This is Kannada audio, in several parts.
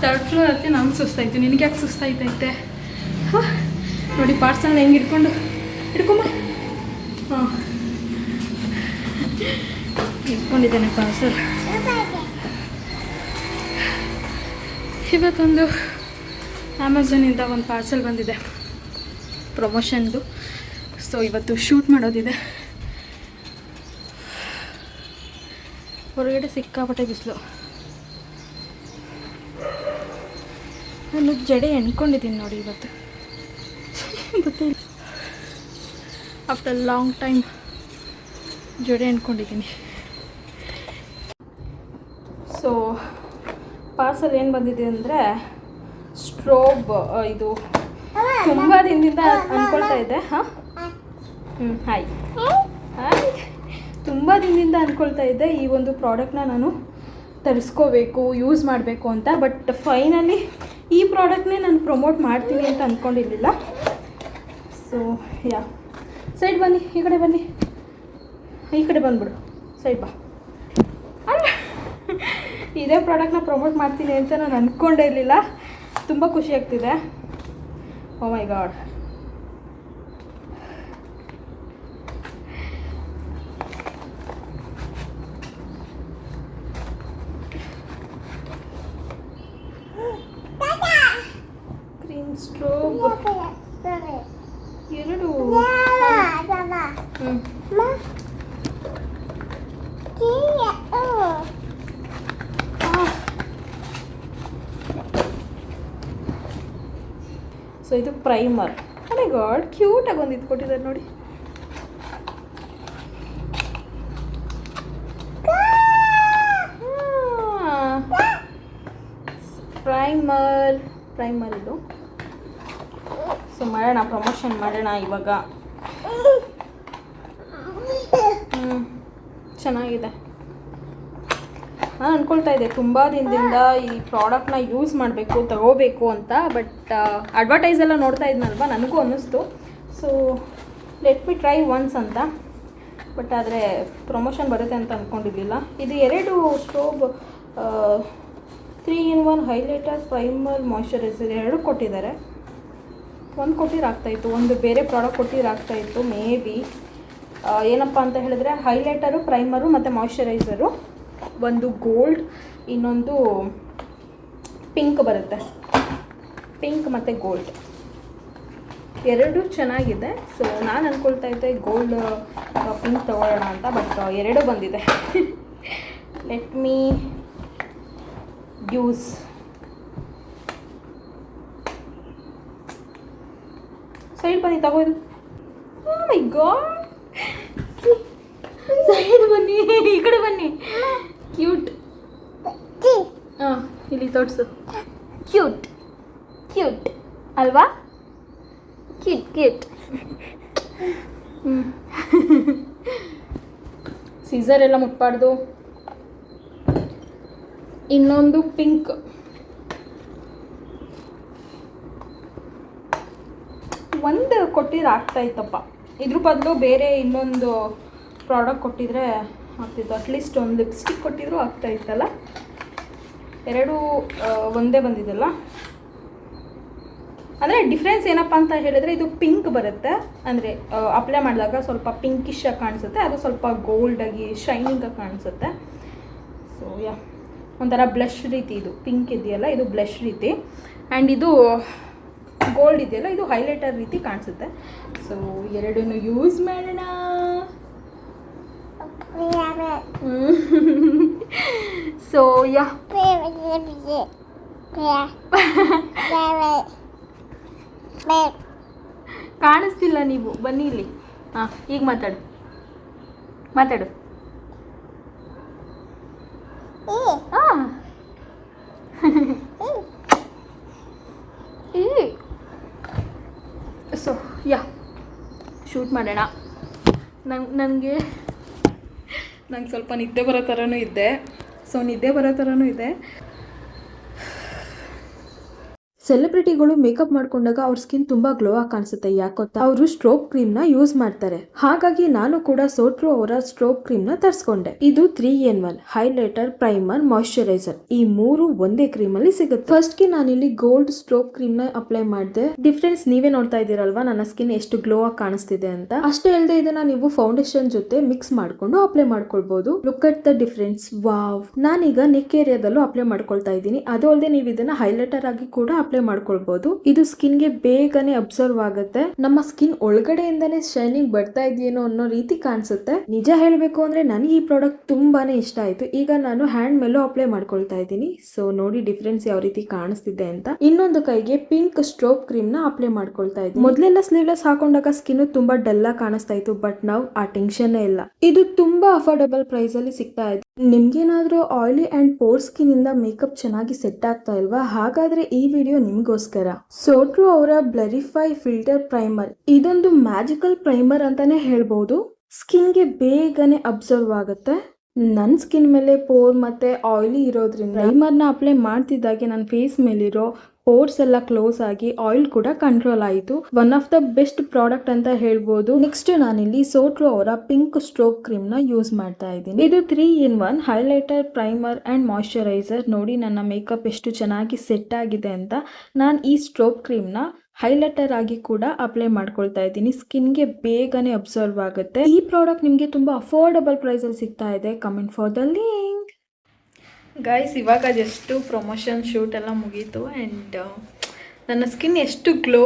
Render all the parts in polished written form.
ಥರ್ಡ್ ಫ್ಲೋರ್ ಹತ್ತಿ ನಂಗೆ ಸುಸ್ತಾಯ್ತು, ನಿನಗೆ ಯಾಕೆ ಸುಸ್ತಾಯ್ತೈತೆ? ನೋಡಿ ಪಾರ್ಸಲ್ನ ಹೆಂಗೆ ಹಿಡ್ಕೊಂಬ. ಹಾಂ, ಇಟ್ಕೊಂಡಿದ್ದೇನೆ ಪಾರ್ಸಲ್. ಇವತ್ತೊಂದು ಅಮೆಝಾನಿಂದ ಒಂದು ಪಾರ್ಸಲ್ ಬಂದಿದೆ ಪ್ರಮೋಷನ್ದು. ಸೊ ಇವತ್ತು ಶೂಟ್ ಮಾಡೋದಿದೆ. ಹೊರಗಡೆ ಸಿಕ್ಕಾಪಟ್ಟೆ ಬಿಸಿಲು. ನಾನು ಜಡೆ ಎಣ್ಕೊಂಡಿದ್ದೀನಿ ನೋಡಿ ಇವತ್ತು. ಗೊತ್ತಿಲ್ಲ, ಆಫ್ಟರ್ ಲಾಂಗ್ ಟೈಮ್ ಜಡೆ ಎಣ್ಕೊಂಡಿದ್ದೀನಿ. ಸೊ ಪಾರ್ಸಲ್ ಏನು ಬಂದಿದೆ ಅಂದರೆ ಸ್ಟ್ರೋಬ್. ಇದು ತುಂಬ ದಿನದಿಂದ ಅಂದ್ಕೊಳ್ತಾ ಇದ್ದೆ. ಹಾಂ, ಹಾಯ್ ಹಾಯ್. ತುಂಬ ದಿನದಿಂದ ಅಂದ್ಕೊಳ್ತಾ ಇದ್ದೆ ಈ ಒಂದು ಪ್ರಾಡಕ್ಟ್ನ ನಾನು ತರಿಸ್ಕೋಬೇಕು, ಯೂಸ್ ಮಾಡಬೇಕು ಅಂತ. ಬಟ್ ಫೈನಲಿ ಈ ಪ್ರಾಡಕ್ಟ್ನೇ ನಾನು ಪ್ರಮೋಟ್ ಮಾಡ್ತೀನಿ ಅಂತ ಅಂದ್ಕೊಂಡಿರಲಿಲ್ಲ. ಸೊ ಯಾ, ಸೈಡ್ ಬನ್ನಿ, ಈ ಕಡೆ ಬನ್ನಿ, ಈ ಕಡೆ ಬಂದ್ಬಿಡು, ಸೈಡ್ ಬಾ. ಅಲ್ಲ, ಇದೇ ಪ್ರಾಡಕ್ಟ್ನ ಪ್ರಮೋಟ್ ಮಾಡ್ತೀನಿ ಅಂತ ನಾನು ಅಂದ್ಕೊಂಡೇ ಇರಲಿಲ್ಲ. ತುಂಬ ಖುಷಿ ಆಗ್ತಿದೆ. ಓ ಮೈ ಗಾಡ್. ಕ್ರೀಮ್ ಸ್ಟ್ರೋಬ್ 2. ಸೊ ಇದು ಪ್ರೈಮರ್. ಓ ಮೈ ಗಾಡ್, ಕ್ಯೂಟಾಗಿ ಒಂದು ಇದು ಕೊಟ್ಟಿದ್ದಾರೆ ನೋಡಿ. ಪ್ರೈಮರ್ ಇದು. ಸೊ ಮಾಡೋಣ, ಪ್ರಮೋಷನ್ ಮಾಡೋಣ ಇವಾಗ. ಚೆನ್ನಾಗಿದೆ. ನಾನು ಅಂದ್ಕೊಳ್ತಾ ಇದ್ದೆ ತುಂಬ ದಿನದಿಂದ ಈ ಪ್ರಾಡಕ್ಟ್ನ ಯೂಸ್ ಮಾಡಬೇಕು, ತಗೋಬೇಕು ಅಂತ. ಬಟ್ ಅಡ್ವರ್ಟೈಸ್ ಎಲ್ಲ ನೋಡ್ತಾ ಇದ್ನಲ್ವ, ನನಗೂ ಅನ್ನಿಸ್ತು. So let me try once ಅಂತ. ಬಟ್ ಆದರೆ ಪ್ರಮೋಷನ್ ಬರುತ್ತೆ ಅಂತ ಅಂದ್ಕೊಂಡಿರಲಿಲ್ಲ. ಇದು 2 ಸ್ಟ್ರೋಬ್ 3-in-1 ಹೈಲೈಟರ್, ಪ್ರೈಮರ್, ಮಾಯ್ಶ್ಚರೈಸರ್ 2 ಕೊಟ್ಟಿದ್ದಾರೆ. ಒಂದು ಕೊಟ್ಟಿರಾಗ್ತಾಯಿತ್ತು, ಒಂದು ಬೇರೆ ಪ್ರಾಡಕ್ಟ್ ಕೊಟ್ಟಿರಾಗ್ತಾಯಿತ್ತು ಮೇ ಬಿ. ಏನಪ್ಪ ಅಂತ ಹೇಳಿದ್ರೆ ಹೈಲೈಟರು, ಪ್ರೈಮರು ಮತ್ತು ಮಾಯ್ಶ್ಚರೈಸರು. ಒಂದು ಗೋಲ್ಡ್, ಇನ್ನೊಂದು ಪಿಂಕ್ ಬರುತ್ತೆ. ಪಿಂಕ್ ಮತ್ತು ಗೋಲ್ಡ್ 2 ಚೆನ್ನಾಗಿದೆ. ಸೊ ನಾನು ಅಂದ್ಕೊಳ್ತಾ ಇದ್ದೆ ಗೋಲ್ಡ್ ಪಿಂಕ್ ತೊಗೊಳ್ಳೋಣ ಅಂತ. ಬಟ್ 2 ಬಂದಿದೆ. Let me use. ಸೈಡ್ ಬನ್ನಿ, ತಗೋದು. ಓ ಮೈ ಗಾಡ್, ಸೈಡ್ ಬನ್ನಿ, ಈ ಕಡೆ ಬನ್ನಿ. ಕ್ಯೂಟ್. ಹಾಂ, ಇಲ್ಲಿ ತೋರಿಸು. ಕ್ಯೂಟ್ ಕ್ಯೂಟ್ ಅಲ್ವಾ? ಕ್ಯೂಟ್. ಸೀಸರ್ ಎಲ್ಲ ಮುಟ್ಬಾರ್ದು. ಇನ್ನೊಂದು ಪಿಂಕ್. ಒಂದು ಕೊಟ್ಟಿದ್ರೆ ಆಗ್ತಾಯಿತ್ತಪ್ಪ. ಇದ್ರ ಬದಲು ಬೇರೆ ಇನ್ನೊಂದು ಪ್ರಾಡಕ್ಟ್ ಕೊಟ್ಟಿದ್ರೆ ಆಗ್ತಿತ್ತು. ಅಟ್ಲೀಸ್ಟ್ ಒಂದು ಲಿಪ್ಸ್ಟಿಕ್ ಕೊಟ್ಟಿದ್ರು ಆಗ್ತಾಯಿತ್ತಲ್ಲ. 2 ಒಂದೇ ಬಂದಿದ್ದಲ್ಲ. ಅಂದರೆ ಡಿಫ್ರೆನ್ಸ್ ಏನಪ್ಪ ಅಂತ ಹೇಳಿದರೆ ಇದು ಪಿಂಕ್ ಬರುತ್ತೆ. ಅಂದರೆ ಅಪ್ಲೈ ಮಾಡಿದಾಗ ಸ್ವಲ್ಪ ಪಿಂಕಿಶ್ ಆಗಿ ಕಾಣಿಸುತ್ತೆ, ಅದು ಸ್ವಲ್ಪ ಗೋಲ್ಡಾಗಿ ಶೈನಿಂಗಾಗಿ ಕಾಣಿಸುತ್ತೆ. ಸೊ ಯಾ, ಒಂಥರ ಬ್ಲಷ್ ರೀತಿ. ಇದು ಪಿಂಕ್ ಇದೆಯಲ್ಲ, ಇದು ಬ್ಲಷ್ ರೀತಿ. ಆ್ಯಂಡ್ ಇದು ಗೋಲ್ಡ್ ಇದೆಯಲ್ಲ, ಇದು ಹೈಲೈಟರ್ ರೀತಿ ಕಾಣಿಸುತ್ತೆ. ಸೊ 2 ಯೂಸ್ ಮಾಡೋಣ. ಸೊ ಯಾ, ಕಾಣಿಸ್ತಿಲ್ಲ ನೀವು, ಬನ್ನಿ ಇಲ್ಲಿ. ಹಾಂ, ಈಗ ಮಾತಾಡು. ಹಾಂ, ಸೊ ಯಾ, ಶೂಟ್ ಮಾಡೋಣ. ನನಗೆ ಸ್ವಲ್ಪ ನಿದ್ದೆ ಬರೋ ಥರನೂ ಇದೆ. ಸೆಲೆಬ್ರಿಟಿಗಳು ಮೇಕಪ್ ಮಾಡ್ಕೊಂಡಾಗ ಅವ್ರ ಸ್ಕಿನ್ ತುಂಬಾ ಗ್ಲೋ ಆಗಿ ಕಾಣಿಸುತ್ತೆ. ಯಾಕೊತ್ತಾ ಅವರು ಸ್ಟ್ರೋಕ್ ಕ್ರೀಮ್ ನ ಯೂಸ್ ಮಾಡ್ತಾರೆ. ಹಾಗಾಗಿ ನಾನು ಕೂಡ ಸೋಟ್ರು ಅವರ ಸ್ಟ್ರೋಕ್ ಕ್ರೀಮ್ ನ ತರಿಸ್ಕೊಂಡೆ. ಇದು 3 in 1 ಹೈಲೈಟರ್, ಪ್ರೈಮರ್, ಮಾಯಿಶ್ಚರೈಸರ್ ಈ ಮೂರು ಒಂದೇ ಕ್ರೀಮ್ ಅಲ್ಲಿ ಸಿಗುತ್ತೆ. ಫಸ್ಟ್ ಗೆ ನಾನಿಲ್ಲಿ ಗೋಲ್ಡ್ ಸ್ಟ್ರೋಕ್ ಕ್ರೀಮ್ ನ ಅಪ್ಲೈ ಮಾಡಿದೆ. ಡಿಫ್ರೆನ್ಸ್ ನೀವೇ ನೋಡ್ತಾ ಇದ್ದೀರಲ್ವಾ ನನ್ನ ಸ್ಕಿನ್ ಎಷ್ಟು ಗ್ಲೋ ಆಗಿ ಕಾಣಿಸ್ತಿದೆ ಅಂತ. ಅಷ್ಟೇ ಅಲ್ಲದೆ ಇದನ್ನ ನೀವು ಫೌಂಡೇಶನ್ ಜೊತೆ ಮಿಕ್ಸ್ ಮಾಡ್ಕೊಂಡು ಅಪ್ಲೈ ಮಾಡ್ಕೊಳ್ಬಹುದು. Look at the difference. Wow. ನಾನೀಗ ನೆಕ್ ಏರಿಯಾದಲ್ಲೂ ಅಪ್ಲೈ ಮಾಡ್ಕೊಳ್ತಾ ಇದ್ದೀನಿ. ಅದು ಅಲ್ಲದೆ ನೀವು ಇದನ್ನ ಹೈಲೈಟರ್ ಆಗಿ ಕೂಡ ಅಪ್ಲೈ ಮಾಡ್ಕೊಳ್ಬಹುದು. ಇದು ಸ್ಕಿನ್ ಗೆ ಬೇಗನೆ ಅಬ್ಸರ್ವ್ ಆಗುತ್ತೆ. ನಮ್ಮ ಸ್ಕಿನ್ ಒಳಗಡೆಯಿಂದಾನೇ ಶೈನಿಂಗ್ ಬರ್ತಾ ಇದೆಯೇನೋ ಅನ್ನೋ ರೀತಿ ಕಾಣಿಸುತ್ತೆ. ನಿಜ ಹೇಳಬೇಕು ಅಂದ್ರೆ ನನಗೆ ಈ ಪ್ರಾಡಕ್ಟ್ ತುಂಬಾನೇ ಇಷ್ಟ ಆಯ್ತು. ಈಗ ನಾನು ಹ್ಯಾಂಡ್ ಮೇಲೂ ಅಪ್ಲೈ ಮಾಡ್ಕೊಳ್ತಾ ಇದ್ದೀನಿ. ಸೊ ನೋಡಿ ಡಿಫ್ರೆನ್ಸ್ ಯಾವ ರೀತಿ ಕಾಣಿಸ್ತಿದೆ ಅಂತ. ಇನ್ನೊಂದು ಕೈಗೆ ಪಿಂಕ್ ಸ್ಟ್ರೋಕ್ ಕ್ರೀಮ್ ನ ಅಪ್ಲೈ ಮಾಡ್ಕೊಳ್ತಾ ಇದ್ದೀನಿ. ಮೊದಲೆಲ್ಲ ಸ್ಲೀವ್ಲೆಸ್ ಹಾಕೊಂಡಾಗ ಸ್ಕಿನ್ ತುಂಬಾ ಡಲ್ ಆಗಿ ಕಾಣಿಸ್ತಾ ಇತ್ತು. ಬಟ್ ನಾವು ಆ ಟೆನ್ಷನ್ ಇಲ್ಲ. ಇದು ತುಂಬಾ ಅಫೋರ್ಡಬಲ್ ಪ್ರೈಸ್ ಅಲ್ಲಿ ಸಿಗ್ತಾ ಇದೆ. ನಿಮ್ಗೇನಾದ್ರೂ ಆಯಿಲಿ ಅಂಡ್ ಪೋರ್ ಸ್ಕಿನ್ ಇಂದ ಮೇಕಪ್ ಚೆನ್ನಾಗಿ ಸೆಟ್ ಆಗ್ತಾ ಇಲ್ವಾ? ಹಾಗಾದ್ರೆ ಈ ವಿಡಿಯೋ ನಿಮ್ಗೋಸ್ಕರ. ಸೋಟ್ರು ಅವರ ಬ್ಲರಿಫೈ ಫಿಲ್ಟರ್ ಪ್ರೈಮರ್ ಇದೊಂದು ಮ್ಯಾಜಿಕಲ್ ಪ್ರೈಮರ್ ಅಂತಾನೆ ಹೇಳ್ಬಹುದು. ಸ್ಕಿನ್ ಗೆ ಬೇಗನೆ ಅಬ್ಸರ್ವ್ ಆಗುತ್ತೆ. ನನ್ನ ಸ್ಕಿನ್ ಮೇಲೆ ಪೋರ್ ಮತ್ತೆ ಆಯಿಲಿ ಇರೋದ್ರಿಂದ ಪ್ರೈಮರ್ನ ಅಪ್ಲೈ ಮಾಡ್ತಿದ್ದಾಗೆ ನನ್ನ ಫೇಸ್ ಮೇಲಿರೋ ಪೋರ್ಸ್ ಎಲ್ಲ ಕ್ಲೋಸ್ ಆಗಿ ಆಯಿಲ್ ಕೂಡ ಕಂಟ್ರೋಲ್ ಆಯಿತು. One of the best product ಅಂತ ಹೇಳ್ಬೋದು. ನೆಕ್ಸ್ಟ್ ನಾನಿಲ್ಲಿ ಸೋಟ್ರು ಅವರ ಪಿಂಕ್ ಸ್ಟ್ರೋಕ್ ಕ್ರೀಮ್ ನ ಯೂಸ್ ಮಾಡ್ತಾ ಇದ್ದೀನಿ. ಇದು 3 in 1 highlighter, primer and moisturiser. ನೋಡಿ ನನ್ನ ಮೇಕಪ್ ಎಷ್ಟು ಚೆನ್ನಾಗಿ ಸೆಟ್ ಆಗಿದೆ ಅಂತ. ನಾನು ಈ ಸ್ಟ್ರೋಕ್ ಕ್ರೀಮ್ ನ ಹೈಲೈಟರ್ ಆಗಿ ಕೂಡ ಅಪ್ಲೈ ಮಾಡ್ಕೊಳ್ತಾ ಇದ್ದೀನಿ. ಸ್ಕಿನ್ಗೆ ಬೇಗನೆ ಅಬ್ಸರ್ವ್ ಆಗುತ್ತೆ. ಈ ಪ್ರಾಡಕ್ಟ್ ನಿಮಗೆ ತುಂಬಾ ಅಫೋರ್ಡಬಲ್ ಪ್ರೈಸ್ ಅಲ್ಲಿ ಸಿಗ್ತಾ ಇದೆ. Comment for the link. Guys, ಇವಾಗ ಜಸ್ಟು ಪ್ರಮೋಷನ್ ಶೂಟ್ ಎಲ್ಲ ಮುಗೀತು. ಆ್ಯಂಡ್ ನನ್ನ ಸ್ಕಿನ್ ಎಷ್ಟು ಗ್ಲೋ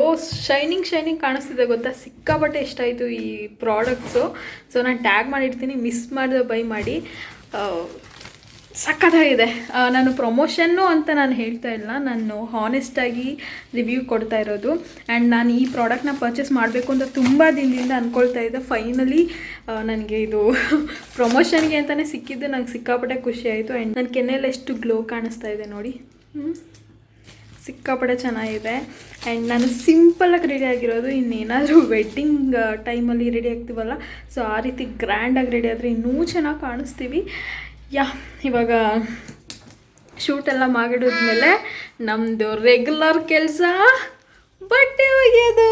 ಶೈನಿಂಗ್ ಕಾಣಿಸ್ತಿದೆ ಗೊತ್ತಾ? ಸಿಕ್ಕಾಪಟ್ಟೆ ಇಷ್ಟ ಆಯಿತು ಈ ಪ್ರಾಡಕ್ಟ್ಸು. ಸೊ ನಾನು ಟ್ಯಾಗ್ ಮಾಡಿರ್ತೀನಿ, ಮಿಸ್ ಮಾಡಿದೆ ಬೈ ಮಾಡಿ. ಸಖತ್ತಾಗಿದೆ. ನಾನು ಪ್ರಮೋಷನ್ನು ಅಂತ ನಾನು ಹೇಳ್ತಾ ಇಲ್ಲ, ನಾನು ಹಾನೆಸ್ಟಾಗಿ ರಿವ್ಯೂ ಕೊಡ್ತಾ ಇರೋದು. ಆ್ಯಂಡ್ ನಾನು ಈ ಪ್ರಾಡಕ್ಟ್ನ ಪರ್ಚೇಸ್ ಮಾಡಬೇಕು ಅಂತ ತುಂಬ ದಿನದಿಂದ ಅಂದ್ಕೊಳ್ತಾ ಇದ್ದೆ. ಫೈನಲಿ ನನಗೆ ಇದು ಪ್ರಮೋಷನ್ಗೆ ಅಂತಲೇ ಸಿಕ್ಕಿದ್ದು. ನಂಗೆ ಸಿಕ್ಕಾಪಟ್ಟೆ ಖುಷಿ ಆಯಿತು. ಆ್ಯಂಡ್ ನನ್ನ ಕೆನ್ನೆಲ್ಲ ಎಷ್ಟು ಗ್ಲೋ ಕಾಣಿಸ್ತಾ ಇದೆ ನೋಡಿ. ಸಿಕ್ಕಾಪಟ್ಟೆ ಚೆನ್ನಾಗಿದೆ. ಆ್ಯಂಡ್ ನಾನು ಸಿಂಪಲಾಗಿ ರೆಡಿ ಆಗಿರೋದು. ಇನ್ನೇನಾದರೂ ವೆಡ್ಡಿಂಗ್ ಟೈಮಲ್ಲಿ ರೆಡಿ ಆಗ್ತೀವಲ್ಲ, ಸೊ ಆ ರೀತಿ ಗ್ರ್ಯಾಂಡಾಗಿ ರೆಡಿ ಆದರೆ ಇನ್ನೂ ಚೆನ್ನಾಗಿ ಕಾಣಿಸ್ತೀವಿ. ಇವಾಗ ಶೂಟೆಲ್ಲ ಮಾಡಿದ್ಮೇಲೆ ನಮ್ಮದು ರೆಗ್ಯುಲರ್ ಕೆಲಸ ಬಟ್ಟೆ ಒಗೆಯೋದು.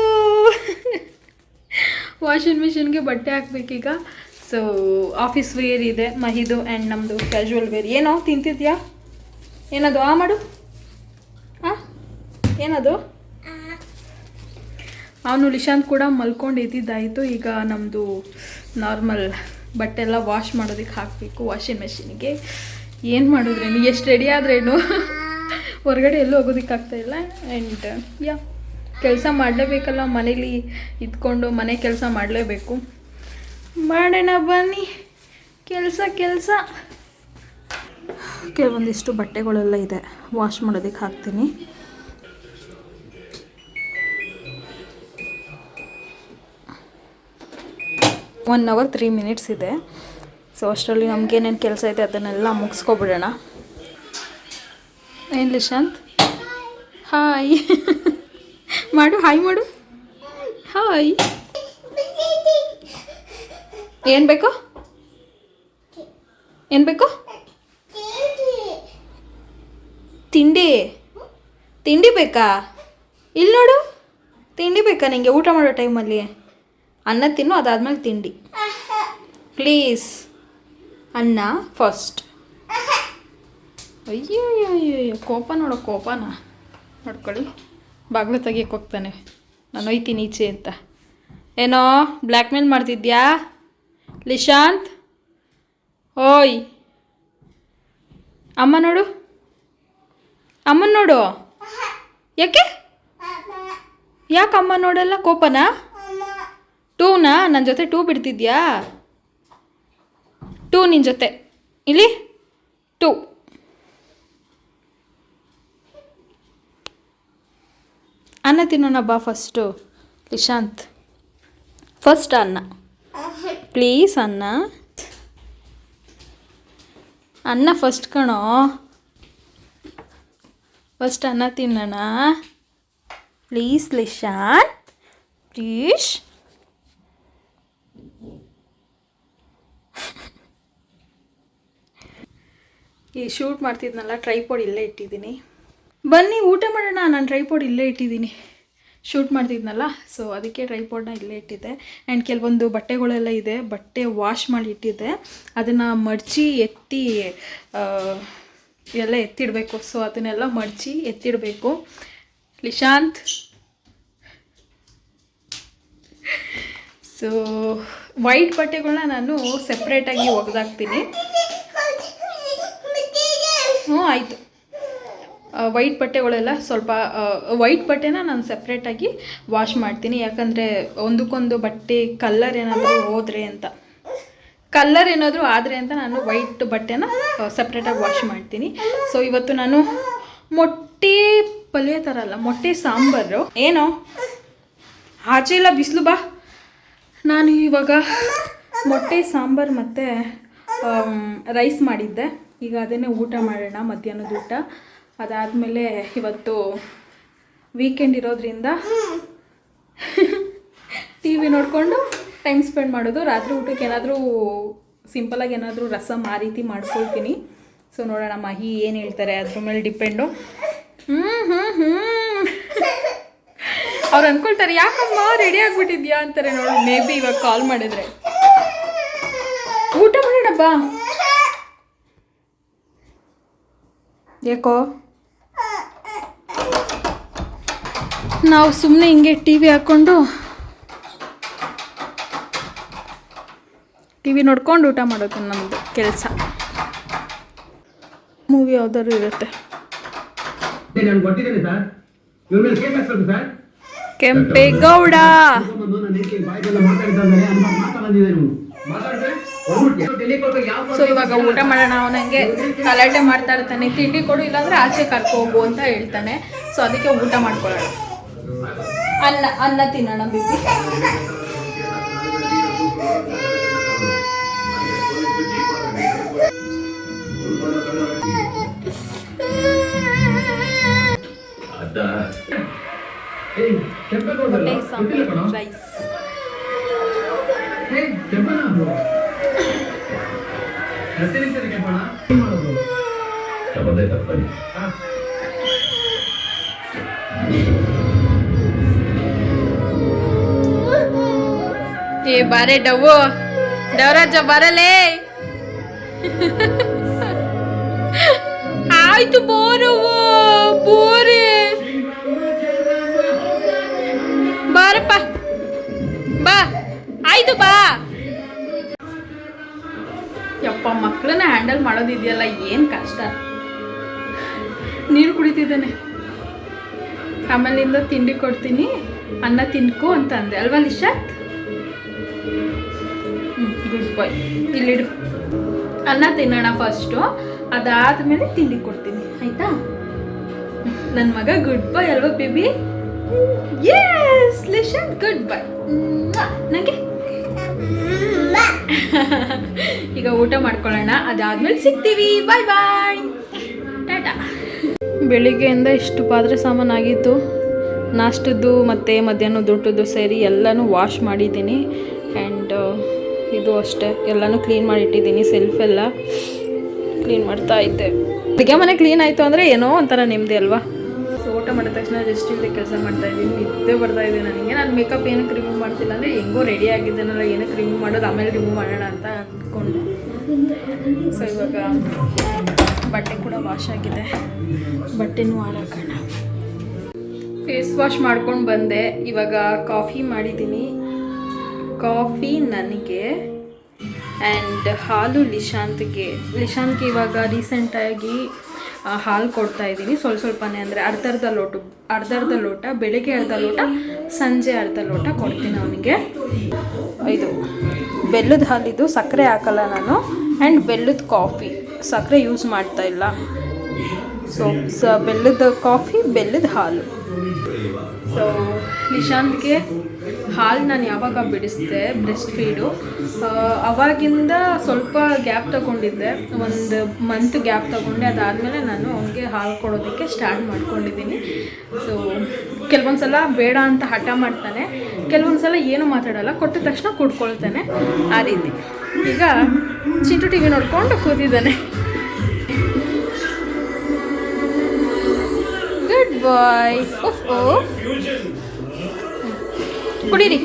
ವಾಷಿಂಗ್ ಮಿಷಿನ್ಗೆ ಬಟ್ಟೆ ಹಾಕ್ಬೇಕೀಗ. ಸೊ ಆಫೀಸ್ ವೇರ್ ಇದೆ ಮಹಿದು, ಆ್ಯಂಡ್ ನಮ್ಮದು ಕ್ಯಾಶುವಲ್ ವೇರ್. ಏನೋ ತಿಂತಿದ್ಯಾ? ಏನದು? ಮಾಡು. ಏನದು? ಅವನು ಲಿಶಾಂತ್ ಕೂಡ ಮಲ್ಕೊಂಡು ಎದ್ದಿದ್ದಾಯಿತು. ಈಗ ನಮ್ಮದು ನಾರ್ಮಲ್ ಬಟ್ಟೆ ಎಲ್ಲ ವಾಶ್ ಮಾಡೋದಕ್ಕೆ ಹಾಕಬೇಕು ವಾಷಿಂಗ್ ಮೆಷಿನ್ಗೆ. ಏನು ಮಾಡಿದ್ರೇನು, ಎಷ್ಟು ರೆಡಿ ಆದ್ರೇನು ಹೊರಗಡೆ ಎಲ್ಲೂ ಹೋಗೋದಕ್ಕಾಗ್ತಾಯಿಲ್ಲ. ಆ್ಯಂಡ್ ಕೆಲಸ ಮಾಡಲೇಬೇಕಲ್ಲ, ಮನೇಲಿ ಇದ್ಕೊಂಡು ಮನೆ ಕೆಲಸ ಮಾಡಲೇಬೇಕು. ಮಾಡೋಣ ಬನ್ನಿ ಕೆಲಸ. ಕೆಲವೊಂದಿಷ್ಟು ಬಟ್ಟೆಗಳೆಲ್ಲ ಇದೆ, ವಾಶ್ ಮಾಡೋದಕ್ಕೆ ಹಾಕ್ತೀನಿ. ಒನ್ ಅವರ್ 3 minutes ಇದೆ. ಸೊ ಅಷ್ಟರಲ್ಲಿ ನಮಗೇನೇನು ಕೆಲಸ ಇದೆ ಅದನ್ನೆಲ್ಲ ಮುಗಿಸ್ಕೊಬಿಡೋಣ. ಏನು ಲಿಶಾಂತ್? ಹಾಯ್ ಮಾಡು, ಹಾಯ್ ಮಾಡು, ಹಾಯ್. ಏನು ಬೇಕು? ತಿಂಡಿ ಬೇಕಾ? ಇಲ್ಲಿ ನೋಡು, ತಿಂಡಿ ಬೇಕಾ ನಿಂಗೆ? ಊಟ ಮಾಡೋ ಟೈಮಲ್ಲಿ ಅನ್ನ ತಿನ್ನು, ಅದಾದ್ಮೇಲೆ ತಿಂಡಿ ಪ್ಲೀಸ್. ಅನ್ನ ಫಸ್ಟ್. ಅಯ್ಯೋ ಕೋಪ ನೋಡೋ, ಕೋಪನ ನೋಡ್ಕೊಳ್ಳಿ. ಬಾಗಿಲು ತೆಗಿಯಕ್ಕೆ ಹೋಗ್ತಾನೆ, ನಾನು ಒಯ್ತೀನಿ ಈಚೆ ಅಂತ. ಏನೋ ಬ್ಲ್ಯಾಕ್ ಮೇಲ್ ಮಾಡ್ತಿದ್ಯಾ ಲಿಶಾಂತ್? ಓಯ್ ಅಮ್ಮನ ನೋಡು. ಯಾಕೆ ಅಮ್ಮ ನೋಡಲ್ಲ? ಕೋಪನಾ? ಟೂನಾ? ನನ್ನ ಜೊತೆ 2 ಬಿಡ್ತಿದ್ಯಾ? 2 ನಿನ್ನ ಜೊತೆ. ಇಲ್ಲಿ 2. ಅನ್ನ ತಿನ್ನೋಣ ಬಾ ಫಸ್ಟು ಲಿಶಾಂತ್. ಫಸ್ಟ್ ಅನ್ನ ಪ್ಲೀಸ್. ಅನ್ನ ಫಸ್ಟ್ ಕಣೋ. ಫಸ್ಟ್ ಅನ್ನ ತಿನ್ನೋಣ ಪ್ಲೀಸ್ ಲಿಶಾಂತ್, ಪ್ಲೀಸ್. ಈ ಶೂಟ್ ಮಾಡ್ತಿದ್ನಲ್ಲ, ಟ್ರೈಪಾಡ್ ಇಲ್ಲೇ ಇಟ್ಟಿದ್ದೀನಿ. ಬನ್ನಿ ಊಟ ಮಾಡೋಣ. ನಾನು ಟ್ರೈಪಾಡ್ ಇಲ್ಲೇ ಇಟ್ಟಿದ್ದೀನಿ, ಶೂಟ್ ಮಾಡ್ತಿದ್ನಲ್ಲ, ಸೊ ಅದಕ್ಕೆ ಟ್ರೈಪಾಡ್ನ ಇಲ್ಲೇ ಇಟ್ಟಿದ್ದೆ. ಆ್ಯಂಡ್ ಕೆಲವೊಂದು ಬಟ್ಟೆಗಳೆಲ್ಲ ಇದೆ, ಬಟ್ಟೆ ವಾಶ್ ಮಾಡಿ ಇಟ್ಟಿದ್ದೆ, ಅದನ್ನು ಮಡಚಿ ಎತ್ತಿ ಎಲ್ಲ ಎತ್ತಿಡಬೇಕು. ಸೊ ಅದನ್ನೆಲ್ಲ ಮಡಚಿ ಎತ್ತಿಡಬೇಕು. ಲಿಶಾಂತ್ ಸೊ ವೈಟ್ ಬಟ್ಟೆಗಳನ್ನ ನಾನು ಸೆಪ್ರೇಟಾಗಿ ಒಗೆದಾಕ್ತೀನಿ. ಹ್ಞೂ ಆಯಿತು. ವೈಟ್ ಬಟ್ಟೆಗಳೆಲ್ಲ ಸ್ವಲ್ಪ ವೈಟ್ ಬಟ್ಟೆನ ನಾನು ಸಪ್ರೇಟಾಗಿ ವಾಶ್ ಮಾಡ್ತೀನಿ, ಯಾಕಂದರೆ ಒಂದಕ್ಕೊಂದು ಬಟ್ಟೆ ಕಲ್ಲರ್ ಏನಾದರೂ ಹೋದರೆ ಅಂತ, ಕಲ್ಲರ್ ಏನಾದರೂ ಆದರೆ ಅಂತ ನಾನು ವೈಟ್ ಬಟ್ಟೆನ ಸಪ್ರೇಟಾಗಿ ವಾಶ್ ಮಾಡ್ತೀನಿ. ಸೊ ಇವತ್ತು ನಾನು ಮೊಟ್ಟೆ ಪಲ್ಯ ಥರ ಅಲ್ಲ, ಮೊಟ್ಟೆ ಸಾಂಬಾರು. ಏನೋ ಆಚೆ ಇಲ್ಲ, ಬಿಸಿಲು ಬಾ. ನಾನು ಇವಾಗ ಮೊಟ್ಟೆ ಸಾಂಬಾರು ಮತ್ತು ರೈಸ್ ಮಾಡಿದ್ದೆ. ಈಗ ಅದನ್ನೇ ಊಟ ಮಾಡೋಣ, ಮಧ್ಯಾಹ್ನದ ಊಟ. ಅದಾದಮೇಲೆ ಇವತ್ತು ವೀಕೆಂಡ್ ಇರೋದ್ರಿಂದ ಟಿ ವಿ ನೋಡಿಕೊಂಡು ಟೈಮ್ ಸ್ಪೆಂಡ್ ಮಾಡೋದು. ರಾತ್ರಿ ಊಟಕ್ಕೆ ಏನಾದರೂ ಸಿಂಪಲಾಗಿ ಏನಾದರೂ ರಸಮ್ ಆ ರೀತಿ ಮಾಡ್ಕೊಳ್ತೀನಿ. ಸೊ ನೋಡೋಣ ಮಹಿ ಏನು ಹೇಳ್ತಾರೆ ಅದ್ರ ಮೇಲೆ ಡಿಪೆಂಡು. ಅವ್ರು ಅಂದ್ಕೊಳ್ತಾರೆ ಯಾಕಮ್ಮ ರೆಡಿ ಆಗಿಬಿಟ್ಟಿದ್ಯಾ ಅಂತಾರೆ. ನೋಡಿ ಮೇ ಬಿ ಇವಾಗ ಕಾಲ್ ಮಾಡಿದ್ರೆ ಊಟ ಮಾಡೋಣ ಬಾ. ಯಾಕೋ ನಾವು ಸುಮ್ಮನೆ ಹಿಂಗೆ ಟಿ ವಿ ಹಾಕ್ಕೊಂಡು ಟಿ ವಿ ನೋಡ್ಕೊಂಡು ಊಟ ಮಾಡೋದು ನಮ್ಮದು ಕೆಲಸ. ಮೂವಿ ಯಾವ್ದಾದ್ರು ಇರುತ್ತೆ. ಕೆಂಪೇಗೌಡ ಸೊ ಇವಾಗ ಊಟ ಮಾಡೋಣ. ಅವನಿಗೆ ಗಲಾಟೆ ಮಾಡ್ತಾ ಇರ್ತಾನೆ, ತಿಂಡಿ ಕೊಡು ಇಲ್ಲಾಂದ್ರೆ ಆಚೆ ಕರ್ಕೋಗು ಅಂತ ಹೇಳ್ತಾನೆ. ಸೊ ಅದಕ್ಕೆ ಊಟ ಮಾಡ್ಕೊಳ್ಳೋಣ. ಅನ್ನ ತಿನ್ನೋಣ ಬಿಸಿ. ಮೊಟ್ಟೆ ಸಾಂಬಾರ್ ರೈಸ್. ಏ ಬಾರೆ ಡವ್ವು ಡವರಾಜ ಬರಲೇ. ಆಯ್ತು ಬೋರವ್ವ ಬೋರೆ ಬಾರಪ್ಪ ಬಾ. ಆಯ್ತು ಬಾ. ಯಪ್ಪ ಮಕ್ಕಳನ್ನ ಹ್ಯಾಂಡಲ್ ಮಾಡೋದಿದೆಯಲ್ಲ ಏನು ಕಷ್ಟ. ನೀರು ಕುಡಿತಿದ್ದಾನೆ. ಆಮೇಲಿಂದ ತಿಂಡಿ ಕೊಡ್ತೀನಿ, ಅನ್ನ ತಿನ್ಕೋ ಅಂತ ಅಂದೆ ಅಲ್ವಾ ಲಿಶಾಂತ್? ಗುಡ್ ಬಾಯ್. ಇಲ್ಲಿಡು, ಅನ್ನ ತಿನ್ನೋಣ ಫಸ್ಟು, ಅದಾದಮೇಲೆ ತಿಂಡಿ ಕೊಡ್ತೀನಿ ಆಯಿತಾ? ನನ್ನ ಮಗ ಗುಡ್ ಬಾಯ್ ಅಲ್ವಾ ಬೇಬಿ? ಎಸ್ ಲಿಶಾಂತ್ ಗುಡ್ ಬಾಯ್. ನನಗೆ ಈಗ ಊಟ ಮಾಡ್ಕೊಳ್ಳೋಣ, ಅದಾದ್ಮೇಲೆ ಸಿಗ್ತೀವಿ. ಬಾಯ್ ಬಾಯ್, ಟಾಟಾ. ಬೆಳಿಗ್ಗೆಯಿಂದ ಇಷ್ಟು ಪಾತ್ರೆ ಸಾಮಾನಾಗಿತ್ತು. ನಾಷ್ಟದ್ದು ಮತ್ತು ಮಧ್ಯಾಹ್ನದ ಊಟದ್ದು ಸೇರಿ ಎಲ್ಲನೂ ವಾಶ್ ಮಾಡಿದ್ದೀನಿ. ಆ್ಯಂಡ್ ಇದು ಅಷ್ಟೇ, ಎಲ್ಲನೂ ಕ್ಲೀನ್ ಮಾಡಿಟ್ಟಿದ್ದೀನಿ. ಸೆಲ್ಫೆಲ್ಲ ಕ್ಲೀನ್ ಮಾಡ್ತಾ ಇದ್ದೆ. ಅಡುಗೆ ಮನೆ ಕ್ಲೀನ್ ಆಯಿತು ಅಂದರೆ ಏನೋ ಒಂಥರ ನೆಮ್ಮದಿ ಅಲ್ವಾ? ಸೊ ಊಟ ಮಾಡಿದ ತಕ್ಷಣ ರೆಸ್ಟ್ ಇಲ್ಲದೆ ಕೆಲಸ ಮಾಡ್ತಾಯಿದ್ದೀನಿ. ನಿದ್ದೆ ಬರ್ತಾಯಿದೆ ನನಗೆ. ನಾನು ಮೇಕಪ್ ಏನಕ್ಕೆ ರಿಮೂವ್ ಮಾಡ್ತಿಲ್ಲ ಅಂದರೆ ಹೆಂಗೋ ರೆಡಿ ಆಗಿದ್ದೇನಲ್ಲ, ಏನಕ್ಕೆ ರಿಮೂವ್ ಮಾಡೋದು, ಆಮೇಲೆ ರಿಮೂವ್ ಮಾಡೋಣ ಅಂತ ಅಂದ್ಕೊಂಡೆ. ಸೊ ಇವಾಗ ಬಟ್ಟೆ ಕೂಡ ವಾಶ್ ಆಗಿದೆ, ಬಟ್ಟೆನೂ ಹಾರಾಕೋಣ. ಫೇಸ್ ವಾಶ್ ಮಾಡ್ಕೊಂಡು ಬಂದೆ. ಇವಾಗ ಕಾಫಿ ಮಾಡಿದ್ದೀನಿ. ಕಾಫಿ ನನಗೆ ಆ್ಯಂಡ್ ಹಾಲು ಲಿಶಾಂತ್ಗೆ ಇವಾಗ ರೀಸೆಂಟಾಗಿ ಹಾಲು ಕೊಡ್ತಾಯಿದ್ದೀನಿ. ಸ್ವಲ್ಪನೇ ಅಂದರೆ ಅರ್ಧ ಲೋಟ ಬೆಳಗ್ಗೆ, ಅರ್ಧ ಲೋಟ ಸಂಜೆ, ಅರ್ಧ ಲೋಟ ಕೊಡ್ತೀನಿ ಅವನಿಗೆ. ಇದು ಬೆಲ್ಲದ ಹಾಲಿದು, ಸಕ್ಕರೆ ಹಾಕಲ್ಲ ನಾನು. ಆ್ಯಂಡ್ ಬೆಲ್ಲದ ಕಾಫಿ, ಸಕ್ಕರೆ ಯೂಸ್ ಮಾಡ್ತಾ ಇಲ್ಲ. ಸೊ ಬೆಲ್ಲದ ಕಾಫಿ, ಬೆಲ್ಲದ ಹಾಲು. ಸೊ ನಿಶಾಂತ್ಗೆ ಹಾಲು ನಾನು ಯಾವಾಗ ಬಿಡಿಸಿದೆ ಬ್ರೆಸ್ಟ್ ಫೀಡು, ಅವಾಗಿಂದ ಸ್ವಲ್ಪ ಗ್ಯಾಪ್ ತಗೊಂಡಿದ್ದೆ, ಒಂದು ಮಂತ್ ಗ್ಯಾಪ್ ತಗೊಂಡೆ. ಅದಾದಮೇಲೆ ನಾನು ಅವನಿಗೆ ಹಾಲು ಕೊಡೋದಕ್ಕೆ ಸ್ಟಾರ್ಟ್ ಮಾಡ್ಕೊಂಡಿದ್ದೀನಿ. ಸೊ ಕೆಲವೊಂದು ಸಲ ಬೇಡ ಅಂತ ಹಠ ಮಾಡ್ತಾನೆ, ಕೆಲವೊಂದು ಸಲ ಏನೂ ಮಾತಾಡೋಲ್ಲ, ಕೊಟ್ಟ ತಕ್ಷಣ ಕುಡ್ಕೊಳ್ತಾನೆ, ಆ ರೀತಿ. ಈಗ ಚಿಂಟು ಟಿ ವಿ ನೋಡ್ಕೊಂಡು ಕೂತಿದ್ದಾನೆ. ಬಾಯ್. ಕುಡೀರಿ.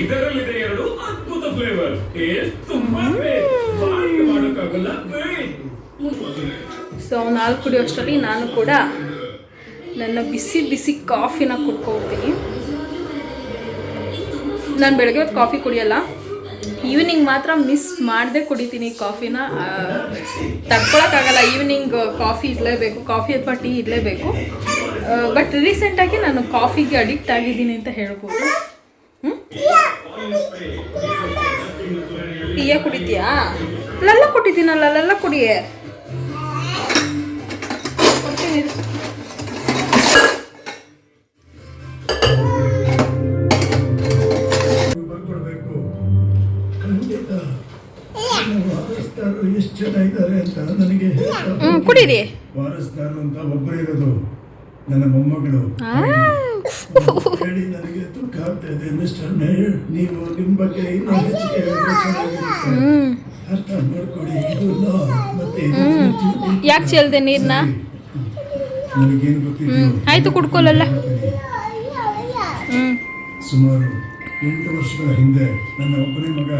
ಇದರಲ್ಲಿದೆ 2 ಅದ್ಭುತ ಫ್ಲೇವರ್. ಟೇಸ್ಟ್ ತುಂಬಾ ಗ್ರೇಟ್. ಬಾಯಿಗೆ ಮಾಡೋಕ್ಕಾಗಲ್ಲ. ಸೊ 4 ಕುಡಿಯೋಷ್ಟರಲ್ಲಿ ನಾನು ಕೂಡ ನನ್ನ ಬಿಸಿ ಬಿಸಿ ಕಾಫಿನ ಕುಡ್ಕೊಳ್ತೀನಿ. ನಾನು ಬೆಳಗ್ಗೆ ಹೊತ್ತು ಕಾಫಿ ಕುಡಿಯಲ್ಲ, ಈವ್ನಿಂಗ್ ಮಾತ್ರ ಮಿಸ್ ಮಾಡದೆ ಕುಡಿತೀನಿ ಕಾಫಿನ. ತಡ್ಕೊಳಕ್ಕಾಗಲ್ಲ, ಈವ್ನಿಂಗ್ ಕಾಫಿ ಇರಲೇಬೇಕು, ಕಾಫಿ ಅಥವಾ ಟೀ ಇರಲೇಬೇಕು. ಬಟ್ ರೀಸೆಂಟಾಗಿ ನಾನು ಕಾಫಿಗೆ ಅಡಿಕ್ಟ್ ಆಗಿದ್ದೀನಿ ಅಂತ ಹೇಳ್ಬೋದು. ಟೀಯೇ ಕುಡಿತೀಯಾ? ಲಲ್ಲ ಕುಡಿತೀನಲ್ಲ, ಲಲ್ಲ ಕುಡಿಯೇ. ಕೊಡ್ತೀನಿ. ಎಷ್ಟು ಜನ ಇದ್ದಾರೆ ಅಂತ ನನಗೆ ಕುಡೀರಿ. ವಾರಸ್ದಾರು ಅಂತ ಒಬ್ಬರೇ ಇರೋದು, ನನ್ನ ಮೊಮ್ಮಗಳು. ಹೇಳಿ ನನಗೆ ದುಃಖ ಆಗ್ತಾ ಇದೆ. ಮಿಸ್ಟರ್ ಮೇಯರ್, ನೀವು ನಿಮ್ಮ ಬಗ್ಗೆ ಇನ್ನೂ ಹೆಚ್ಚಿಗೆ ಹೇಳಿದ್ರೆ ಚೆನ್ನಾಗಿರುತ್ತೆ. ಅರ್ಥ ಮಾಡ್ಕೊಡಿ. ಇದು ಲಾ, ಮತ್ತೆ ಯಾಕೆ ಚೆಲ್ದೆ ನೀರ್ನ? ನನಗೇನು ಗೊತ್ತಿದೆ. ಆಯ್ತು, ಕುಡ್ಕೊಳ್ಳಲ್ಲ. ಸುಮಾರು 8 ವರ್ಷಗಳ ಹಿಂದೆ ನನ್ನ ಒಬ್ಬನೇ ಮಗ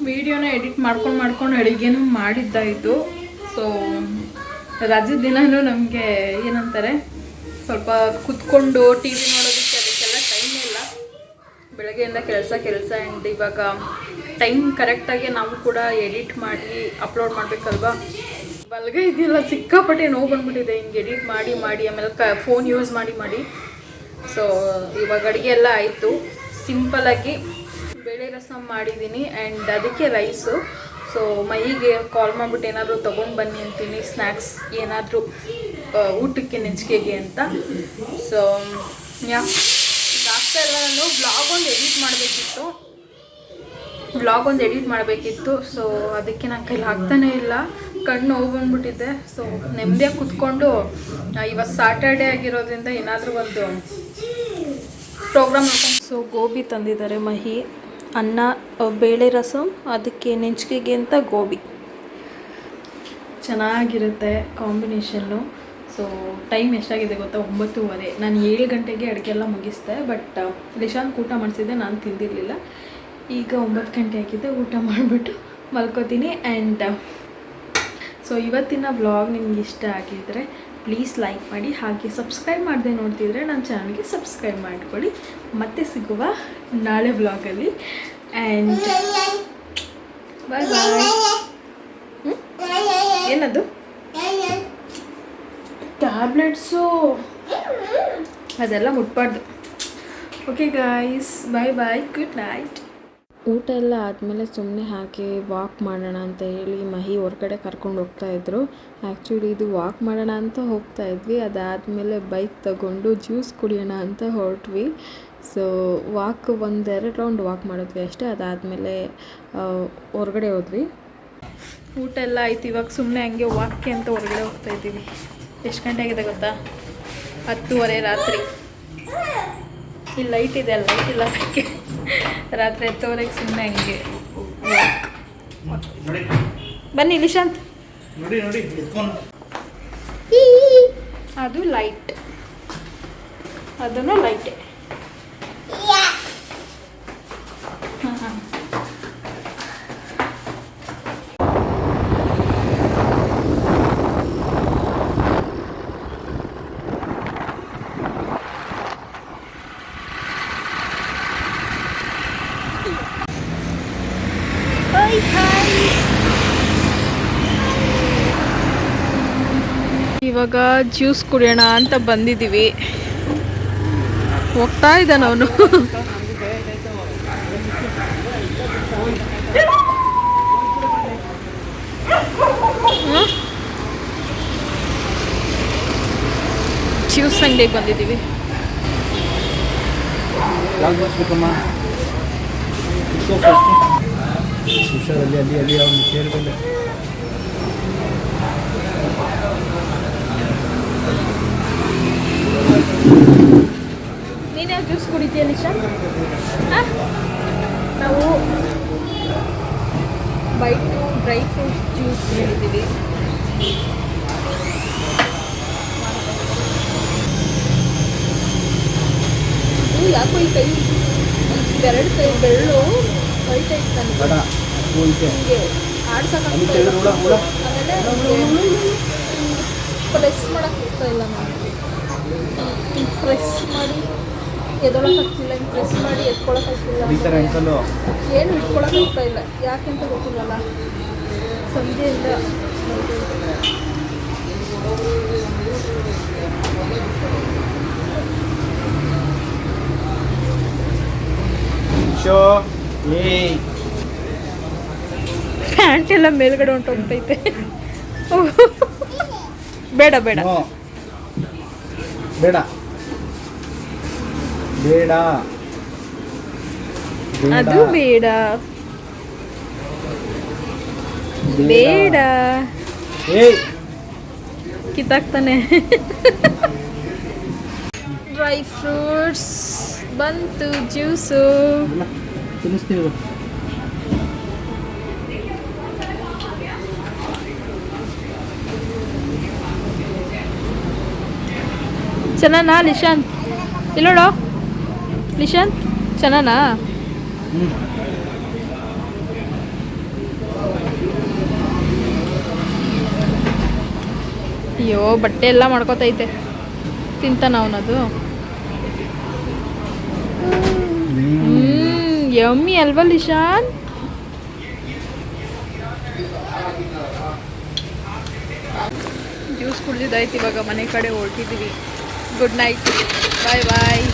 ವಿಡಿಯೋನ ಎಡಿಟ್ ಮಾಡ್ಕೊಂಡು ಅಡುಗೆನೂ ಮಾಡಿದ್ದಾಯಿತು. ಸೊ ರಜದ ದಿನವೂ ನಮಗೆ ಏನಂತಾರೆ, ಸ್ವಲ್ಪ ಕುತ್ಕೊಂಡು ಟಿ ವಿ ನೋಡೋದಕ್ಕೆ ಅದಕ್ಕೆಲ್ಲ ಟೈಮೇ ಇಲ್ಲ. ಬೆಳಗ್ಗೆಯಿಂದ ಕೆಲಸ ಆ್ಯಂಡ್ ಇವಾಗ ಟೈಮ್ ಕರೆಕ್ಟಾಗಿ ನಾವು ಕೂಡ ಎಡಿಟ್ ಮಾಡಿ ಅಪ್ಲೋಡ್ ಮಾಡಬೇಕಲ್ವಾ. ಬಲ್ಗ ಇದೆಯಲ್ಲ, ಸಿಕ್ಕಾಪಟ್ಟೆ ನೋವು ಬಂದ್ಬಿಟ್ಟಿದೆ ಹಿಂಗೆ ಎಡಿಟ್ ಮಾಡಿ ಆಮೇಲೆ ಫೋನ್ ಯೂಸ್ ಮಾಡಿ. ಸೊ ಇವಾಗ ಅಡುಗೆ ಎಲ್ಲ ಆಯಿತು. ಸಿಂಪಲಾಗಿ ಬೇಳೆ ರಸಮ್ ಮಾಡಿದ್ದೀನಿ ಆ್ಯಂಡ್ ಅದಕ್ಕೆ ರೈಸು. ಸೊ ಮೈಗೆ ಕಾಲ್ ಮಾಡಿಬಿಟ್ಟು ಏನಾದರೂ ತೊಗೊಂಡು ಬನ್ನಿ ಅಂತೀನಿ, ಸ್ನ್ಯಾಕ್ಸ್ ಏನಾದರೂ ಊಟಕ್ಕೆ ನೆಂಚಿಕೆಗೆ ಅಂತ. ಸೊ ಆಗ್ತಾ ಇಲ್ಲ. ನಾನು ವ್ಲಾಗ್ ಒಂದು ಎಡಿಟ್ ಮಾಡಬೇಕಿತ್ತು. ಸೊ ಅದಕ್ಕೆ ನನ್ನ ಕೈಲಿ ಆಗ್ತಾನೇ ಇಲ್ಲ, ಕಣ್ಣು ನೋವು ಬಂದ್ಬಿಟ್ಟಿದೆ. ಸೊ ನೆಮ್ಮದಿಯಾಗಿ ಕುತ್ಕೊಂಡು ಇವತ್ತು ಸಾಟರ್ಡೇ ಆಗಿರೋದ್ರಿಂದ ಏನಾದರೂ ಒಂದು ಪ್ರೋಗ್ರಾಮ್. ಸೊ ಗೋಬಿ ತಂದಿದ್ದಾರೆ ಮಹಿ, ಅನ್ನ ಬೇಳೆ ರಸಮ್, ಅದಕ್ಕೆ ನೆಂಚಿಕೆಗೆ ಅಂತ ಗೋಬಿ. ಚೆನ್ನಾಗಿರುತ್ತೆ ಕಾಂಬಿನೇಷನ್ನು. ಸೊ ಟೈಮ್ ಎಷ್ಟಾಗಿದೆ ಗೊತ್ತಾ? 9:30. ನಾನು 7 ಗಂಟೆಗೆ ಅಡುಗೆ ಎಲ್ಲ ಮುಗಿಸ್ದೆ. ಬಟ್ ಲಿಶಾಂತ್ ಊಟ ಮಾಡಿಸಿದ್ದೆ, ನಾನು ತಿಂದಿರಲಿಲ್ಲ. ಈಗ 9 ಗಂಟೆ ಆಗಿದೆ, ಊಟ ಮಾಡಿಬಿಟ್ಟು ಮಲ್ಕೋತೀನಿ. ಆ್ಯಂಡ್ ಸೊ ಇವತ್ತಿನ ವ್ಲಾಗ್ ನಿಮ್ಗೆ ಇಷ್ಟ ಆಗಿದ್ದರೆ ಪ್ಲೀಸ್ ಲೈಕ್ ಮಾಡಿ, ಹಾಗೆ ಸಬ್ಸ್ಕ್ರೈಬ್ ಮಾಡದೆ ನೋಡ್ತಿದ್ರೆ ನನ್ನ ಚಾನಲ್ಗೆ ಸಬ್ಸ್ಕ್ರೈಬ್ ಮಾಡಿಕೊಳ್ಳಿ. ಮತ್ತೆ ಸಿಗುವ ನಾಳೆ ವ್ಲಾಗಲ್ಲಿ. ಆ್ಯಂಡ್ ಬಾಯ್ ಬಾಯ್. ಏನದು? ಟ್ಯಾಬ್ಲೆಟ್ಸು ಅದೆಲ್ಲ ಮುಟ್ಬಾರ್ದು. ಓಕೆ ಗಾಯ್ಸ್, ಬಾಯ್ ಬಾಯ್, ಗುಡ್ ನೈಟ್. ಊಟ ಎಲ್ಲ ಆದಮೇಲೆ ಸುಮ್ಮನೆ ಹಾಗೆ ವಾಕ್ ಮಾಡೋಣ ಅಂತ ಹೇಳಿ ಮಹಿ ಹೊರಗಡೆ ಕರ್ಕೊಂಡು ಹೋಗ್ತಾಯಿದ್ರು. ಆ್ಯಕ್ಚುಲಿ ಇದು ವಾಕ್ ಮಾಡೋಣ ಅಂತ ಹೋಗ್ತಾ ಇದ್ವಿ, ಅದಾದಮೇಲೆ ಬೈಕ್ ತಗೊಂಡು ಜ್ಯೂಸ್ ಕುಡಿಯೋಣ ಅಂತ ಹೊರಟ್ವಿ. ಸೊ ವಾಕ್ 1-2 ರೌಂಡ್ ವಾಕ್ ಮಾಡಿದ್ವಿ ಅಷ್ಟೇ. ಅದಾದಮೇಲೆ ಹೊರಗಡೆ ಹೋದ್ವಿ. ಊಟ ಎಲ್ಲ ಆಯ್ತು. ಇವಾಗ ಸುಮ್ಮನೆ ಹಂಗೆ ವಾಕ್ಗೆ ಅಂತ ಹೊರಗಡೆ ಹೋಗ್ತಾ ಇದ್ದೀವಿ. ಎಷ್ಟು ಗಂಟೆ ಆಗಿದೆ ಗೊತ್ತಾ? 10:30 ರಾತ್ರಿ. ಇಲ್ಲಿ ಲೈಟ್ ಇದೆ, ಅಲ್ಲಿ ಲೈಟ್ ಇಲ್ಲ, ಅದಕ್ಕೆ ರಾತ್ರಿ 10:30ಗೆ ಸುಮ್ಮನೆ ಹಂಗೆ ವಾಕ್. ಬನ್ನಿ ನಿಶಾಂತ್. ಅದು ಲೈಟ್, ಅದನ್ನು ಲೈಟೇ. ಹಾಂ ಇವಾಗ ಜ್ಯೂಸ್ ಕುಡಿಯೋಣ ಅಂತ ಬಂದಿದ್ದೀವಿ. ಹೋಗ್ತಾ ಇದ್ದಾನೆ ಅವನು. ಜ್ಯೂಸ್ ಅಂಗಡಿಗೆ ಬಂದಿದ್ದೀವಿ. ಅಲ್ಲಿ ಅವ್ನು ಸೇರಿಕೊಂಡೆ. ನೀನು ಜ್ಯೂಸ್ ಕುಡಿತೀಯ ನಿಶಾ? ನಾವು ವೈಟು ಡ್ರೈ ಫ್ರೂಟ್ ಜ್ಯೂಸ್ ಹೇಳಿದ್ದೀವಿ. ಇದು ಯಾಕೋ ಈ ಕೈ ಬೆರಳು ಬೆರಳು ವೈಟ್ ಐತೆ ನನಗೆ, ಹಿಂಗೆ ಆಡ್ಸೋಕ್ಕಾಗ್ತಾ ಇಲ್ಲ. ಆಮೇಲೆ ಪ್ರೆಸ್ ಮಾಡೋಕ್ಕೆ ಹೋಗ್ತಾ ಇಲ್ಲ ನನಗೆ. ಪ್ರೆಸ್ ಮಾಡಿ ಎದೊಳಕ್ಕಾಗ್ತಿಲ್ಲ, ಹಿಂಗೆ ಪ್ರೆಸ್ ಮಾಡಿ ಎತ್ಕೊಳಕ್ಕಾಗ್ತಿಲ್ಲ, ಏನು ಇಟ್ಕೊಳಕ್ಕಾಗ್ತಾ ಇಲ್ಲ. ಯಾಕೆಂತ ಗೊತ್ತಿಲ್ಲಲ್ಲ, ಸಂಜೆಯಿಂದ ಪ್ಯಾಂಟ್ ಎಲ್ಲ ಮೇಲ್ಗಡೆ ಹೊಂಟೋಗ್ತೈತೆ. ಬೇಡ ಬೇಡ ಬೇಡ ಬೇಡ ಅದು ಬೇಡ ಬೇಡ ಕಿತ್ತಾಕ್ತಾನೆ. ಡ್ರೈ ಫ್ರೂಟ್ಸ್ ಬಂತು, ಜ್ಯೂಸು. ತಿನ್ನಿಸ್ತೀವಿ. ಚೆನ್ನಾನಾ ಲಿಶಾಂತ್? ಇಲ್ಲೋಡು ಲಿಶಾಂತ್, ಚೆನ್ನಾನಾ? ಅಯ್ಯೋ ಬಟ್ಟೆ ಎಲ್ಲ ಮಾಡ್ಕೋತೈತೆ. ತಿಂತಾನ ಅವನದು? ಯಮ್ಮಿ ಅಲ್ವಾ ಲಿಶಾಂತ್? ಜ್ಯೂಸ್ ಕುಡಿದಿದ್ದಾಯ್ತು. ಇವಾಗ ಮನೆ ಕಡೆ ಹೊರಟಿದ್ದೀವಿ. ಗುಡ್ ನೈಟ್, ಬಾಯ್ ಬಾಯ್.